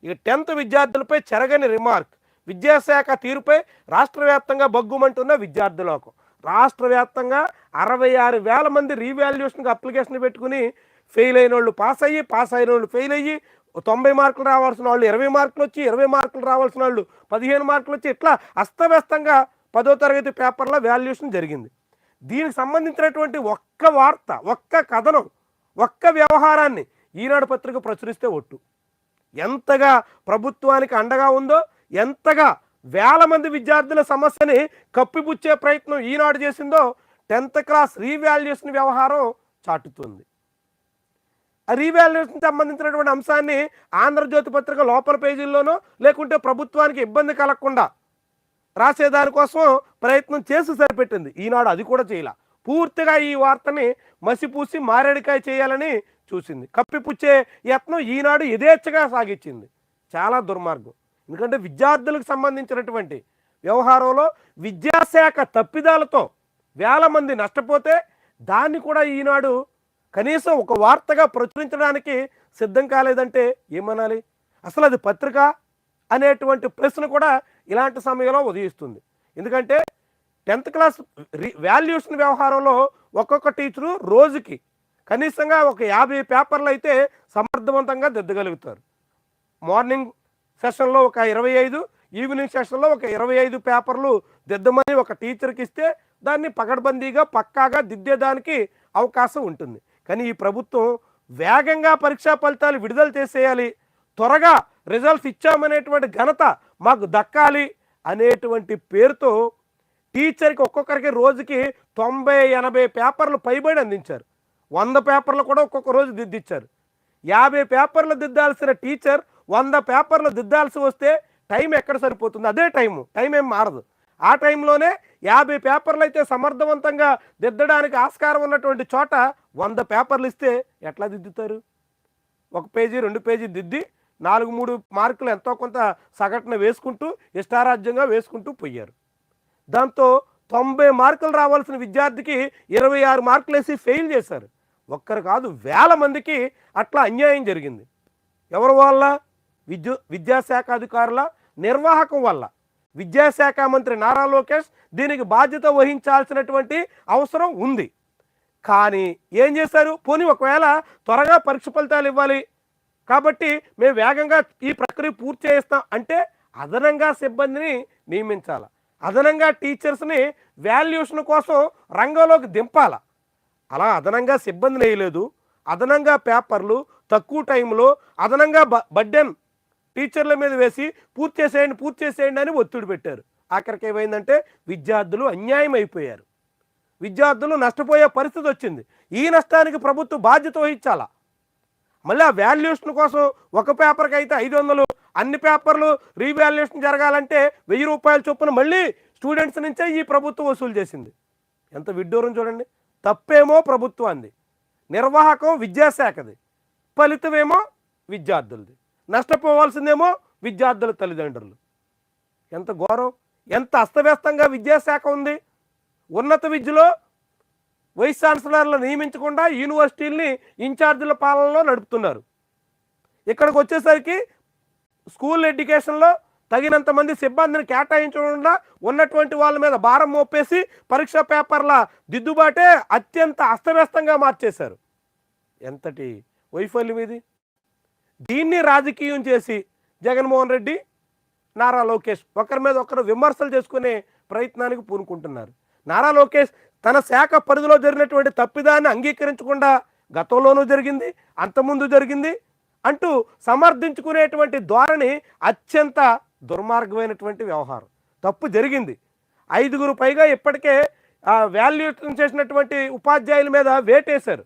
ఇక 10th విద్యార్థులపై చెరగని రిమార్క్. విద్యాశాఖ తీరుపై రాష్ట్ర వ్యాప్తంగా బగ్గుమంటున్న విద్యార్థులకు. రాష్ట్ర వ్యాప్తంగా 66,000 మంది రీవాల్యుయేషన్కి అప్లికేషన్ పెట్టుకుని ఫెయిల్ అయిన వాళ్ళు పాస్ అయ్యి, పాస్ అయిన వాళ్ళు ఫెయిల్ అయ్యి, 90 మార్కులు రావాల్సిన వాళ్ళు 20 మార్కులు వచ్చి, 20 మార్కులు రావాల్సిన వాళ్ళు 15 మార్కులు వచ్చి, ఇట్లా అస్తవ్యస్తంగా 10వ తరగతి పేపర్లో వాల్యుయేషన్ జరిగింది. దీనికి సంబంధించినటువంటి ఒక్క వార్త, ఒక్క కథనం, ఒక్క వ్యవహారాన్ని ఈనాడు పత్రిక ప్రచురిస్తే ఒట్టు. ఎంతగా ప్రభుత్వానికి అండగా ఉందో, ఎంతగా వేల మంది విద్యార్థుల సమస్యని కప్పిపుచ్చే ప్రయత్నం ఈనాడు చేసిందో 10th క్లాస్ రీవాల్యుయేషన్ వ్యవహారం చాటుతుంది. ఆ రీవాల్యుయేషన్ సంబంధించినటువంటి అంశాన్ని ఆంధ్రజ్యోతి పత్రిక లోపల పేజీల్లోనో లేకుంటే ప్రభుత్వానికి ఇబ్బంది కలగకుండా రాసేదానికోసం ప్రయత్నం చేసి సరిపెట్టింది. ఈనాడు అది కూడా చేయాల. పూర్తిగా ఈ వార్తని మసిపూసి మారేడికాయ చేయాలని చూసింది. కప్పిపుచ్చే యత్నం ఈనాడు యథేచ్ఛగా సాగించింది. చాలా దుర్మార్గం. ఎందుకంటే విద్యార్థులకు సంబంధించినటువంటి వ్యవహారంలో విద్యాశాఖ తప్పిదాలతో వేల మంది నష్టపోతే దాన్ని కూడా ఈనాడు కనీసం ఒక వార్తగా ప్రచురించడానికి సిద్ధం కాలేదంటే ఏమనాలి? అసలు అది పత్రిక అనేటువంటి ప్రశ్న కూడా ఇలాంటి సమయంలో ఉదయిస్తుంది. ఎందుకంటే 10th క్లాస్ వాల్యుయేషన్ వ్యవహారంలో ఒక్కొక్క టీచరు రోజుకి కనీసంగా ఒక 50 పేపర్లు అయితే సమర్థవంతంగా దిద్దగలుగుతారు. మార్నింగ్ సెషన్లో ఒక 25, ఈవినింగ్ సెషన్లో ఒక 25 పేపర్లు దిద్దమని ఒక టీచర్కి ఇస్తే దాన్ని పకడ్బందీగా పక్కాగా దిద్దేదానికి అవకాశం ఉంటుంది. కానీ ఈ ప్రభుత్వం వేగంగా పరీక్షా ఫలితాలు విడుదల చేసేయాలి, త్వరగా రిజల్ట్స్ ఇచ్చామనేటువంటి ఘనత మాకు దక్కాలి అనేటువంటి పేరుతో టీచర్కి ఒక్కొక్కరికి రోజుకి 90-80 పేపర్లు పైబడి అందించారు. 100 పేపర్లు కూడా ఒక్కొక్క రోజు దిద్దిచ్చారు. 50 పేపర్లు దిద్దాల్సిన టీచర్ 100 పేపర్లు దిద్దాల్సి వస్తే టైం ఎక్కడ సరిపోతుంది? అదే టైం ఏం మారదు. ఆ టైంలోనే 50 పేపర్లు అయితే సమర్థవంతంగా దిద్దడానికి ఆస్కారం ఉన్నటువంటి చోట 100 పేపర్లు ఇస్తే ఎట్లా దిద్దుతారు? 1 పేజీ 2 పేజీ దిద్ది 4-3 మార్కులు ఎంతో కొంత సగటున వేసుకుంటూ ఇష్టారాజ్యంగా వేసుకుంటూ పోయారు. దాంతో 90 మార్కులు రావాల్సిన విద్యార్థికి 26 మార్కులు వేసి ఫెయిల్ చేశారు. ఒక్కరు కాదు, వేల మందికి అట్లా అన్యాయం జరిగింది. ఎవరి వల్ల? విద్యాశాఖ అధికారుల నిర్వాహకం వల్ల. విద్యాశాఖ మంత్రి నారా లోకేష్ దీనికి బాధ్యత వహించాల్సినటువంటి అవసరం ఉంది. కానీ ఏం చేశారు? పోనీ ఒకవేళ త్వరగా పరీక్ష ఫలితాలు ఇవ్వాలి కాబట్టి మేము వేగంగా ఈ ప్రక్రియ పూర్తి చేస్తాం అంటే అదనంగా సిబ్బందిని నియమించాలి, అదనంగా టీచర్స్ని వాల్యుయేషన్ కోసం రంగంలోకి దింపాల. అలా అదనంగా సిబ్బందిని వేయలేదు, అదనంగా పేపర్లు తక్కువ టైంలో అదనంగా బడ్డెన్ టీచర్ల మీద వేసి పూర్తి చేసేయండి అని ఒత్తిడి పెట్టారు. ఆఖరికి ఏమైందంటే విద్యార్థులు అన్యాయం అయిపోయారు, విద్యార్థులు నష్టపోయే పరిస్థితి వచ్చింది. ఈ నష్టానికి ప్రభుత్వం బాధ్యత వహించాలా. మళ్ళీ ఆ వాల్యుయేషన్ కోసం ఒక పేపర్కి అయితే 500, అన్ని పేపర్లు రీవాల్యుయేషన్ జరగాలంటే 1000 రూపాయల చొప్పున మళ్ళీ స్టూడెంట్స్ నుంచే ఈ ప్రభుత్వం వసూలు చేసింది. ఎంత విడ్డూరం చూడండి. తప్పేమో ప్రభుత్వాన్ని, నిర్వాహకం విద్యాశాఖది, ఫలితమేమో విద్యార్థులది, నష్టపోవాల్సిందేమో విద్యార్థుల తల్లిదండ్రులు. ఎంత ఘోరం, ఎంత అస్తవ్యస్తంగా విద్యాశాఖ ఉంది. ఉన్నత విద్యలో వైస్ ఛాన్సలర్లు నియమించకుండా యూనివర్సిటీలని ఇన్ఛార్జీల పాలనలో నడుపుతున్నారు. ఇక్కడికి వచ్చేసరికి స్కూల్ ఎడ్యుకేషన్లో తగినంత మంది సిబ్బందిని కేటాయించకుండా ఉన్నటువంటి వాళ్ళ మీద భారం మోపేసి పరీక్షా పేపర్ల దిద్దుబాటే అత్యంత అస్తవ్యస్తంగా మార్చేశారు. ఎంతటి వైఫల్యం ఇది! దీన్ని రాజకీయం చేసి జగన్మోహన్ రెడ్డి, నారా లోకేష్ ఒకరి మీద ఒకరు విమర్శలు చేసుకునే ప్రయత్నానికి పూనుకుంటున్నారు. నారా లోకేష్ తన శాఖ పరిధిలో జరిగినటువంటి తప్పిదాన్ని అంగీకరించకుండా గతంలోనూ జరిగింది, అంతకుముందు జరిగింది అంటూ సమర్థించుకునేటువంటి ధోరణి అత్యంత దుర్మార్గమైనటువంటి వ్యవహారం. తప్పు జరిగింది. 5గురు పైగా ఇప్పటికే వాల్యుయేషన్ చేసినటువంటి ఉపాధ్యాయుల మీద వేటేశారు.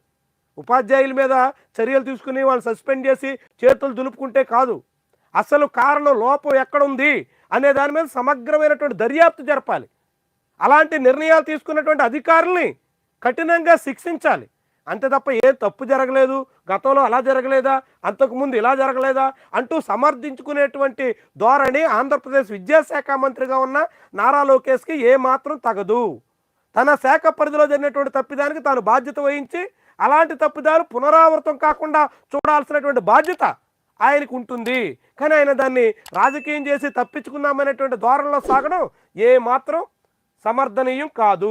ఉపాధ్యాయుల మీద చర్యలు తీసుకుని వాళ్ళు సస్పెండ్ చేసి చేతులు దులుపుకుంటే కాదు, అసలు కారణం లోపం ఎక్కడుంది అనే దాని మీద సమగ్రమైనటువంటి దర్యాప్తు జరపాలి. అలాంటి నిర్ణయాలు తీసుకున్నటువంటి అధికారుల్ని కఠినంగా శిక్షించాలి. అంతే తప్ప ఏ తప్పు జరగలేదు, గతంలో అలా జరగలేదా, అంతకుముందు ఇలా జరగలేదా అంటూ సమర్థించుకునేటువంటి ధోరణి ఆంధ్రప్రదేశ్ విద్యాశాఖ మంత్రిగా ఉన్న నారా లోకేష్కి ఏమాత్రం తగదు. తన శాఖ పరిధిలో జరిగినటువంటి తప్పిదానికి తాను బాధ్యత వహించి అలాంటి తప్పిదాలు పునరావృతం కాకుండా చూడాల్సినటువంటి బాధ్యత ఆయనకు ఉంటుంది. కానీ ఆయన దాన్ని రాజకీయం చేసి తప్పించుకుందామనేటువంటి ధోరణిలో సాగడం ఏ మాత్రం సమర్థనీయం కాదు.